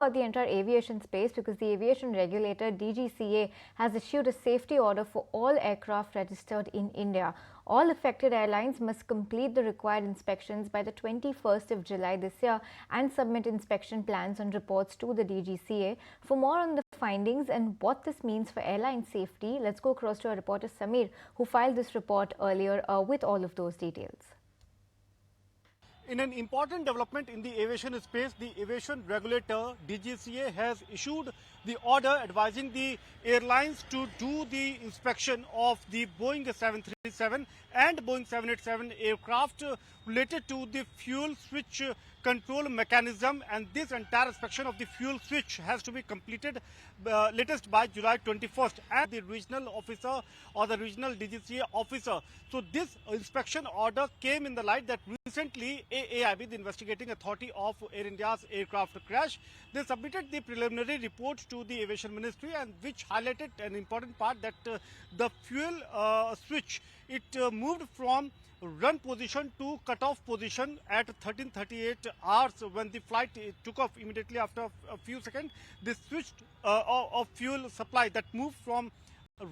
about the entire aviation space because the aviation regulator DGCA has issued a safety order for all aircraft registered in India. All affected airlines must complete the required inspections by the 21st of July this year and submit inspection plans and reports to the DGCA. For more on the findings and what this means for airline safety, let's go across to our reporter Samir, who filed this report earlier with all of those details. In an important development in the aviation space, the aviation regulator DGCA has issued the order advising the airlines to do the inspection of the Boeing 737 and Boeing 787 aircraft related to the fuel switch control mechanism, and this entire inspection of the fuel switch has to be completed latest by July 21st and the regional officer or the regional DGCA officer. So this inspection order came in the light that recently AAIB, the investigating authority of Air India's aircraft crash, they submitted the preliminary report to the Aviation Ministry, and which highlighted an important part that the fuel switch, it moved from run position to cut-off position at 13:38 hours when the flight took off. Immediately after a few seconds, they switched of fuel supply that moved from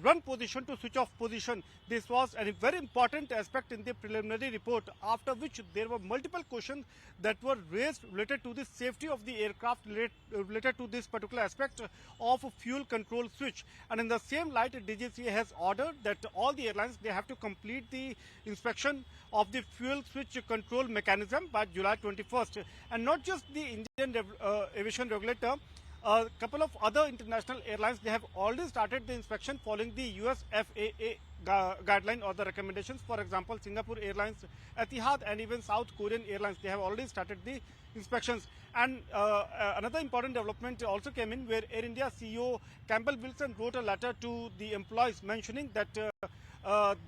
run position to switch off position. This was a very important aspect in the preliminary report, after which there were multiple questions that were raised related to the safety of the aircraft related to this particular aspect of fuel control switch. And in the same light, DGCA has ordered that all the airlines, they have to complete the inspection of the fuel switch control mechanism by July 21st. And not just the Indian aviation regulator, a couple of other international airlines, they have already started the inspection following the US FAA guideline or the recommendations. For example, Singapore Airlines, Etihad, and even South Korean Airlines, they have already started the inspections. And another important development also came in, where Air India CEO Campbell Wilson wrote a letter to the employees mentioning that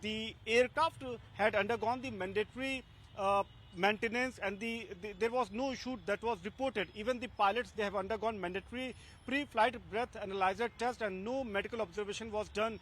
the aircraft had undergone the mandatory maintenance, and there was no issue that was reported. Even the pilots, they have undergone mandatory pre-flight breath analyzer test, and no medical observation was done.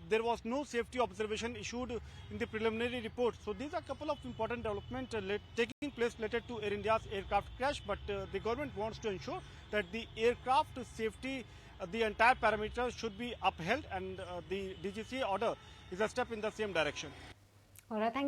There was no safety observation issued in the preliminary report. So these are a couple of important developments taking place related to Air India's aircraft crash, but the government wants to ensure that the aircraft safety, the entire parameter should be upheld, and the DGCA order is a step in the same direction. All right, thank you.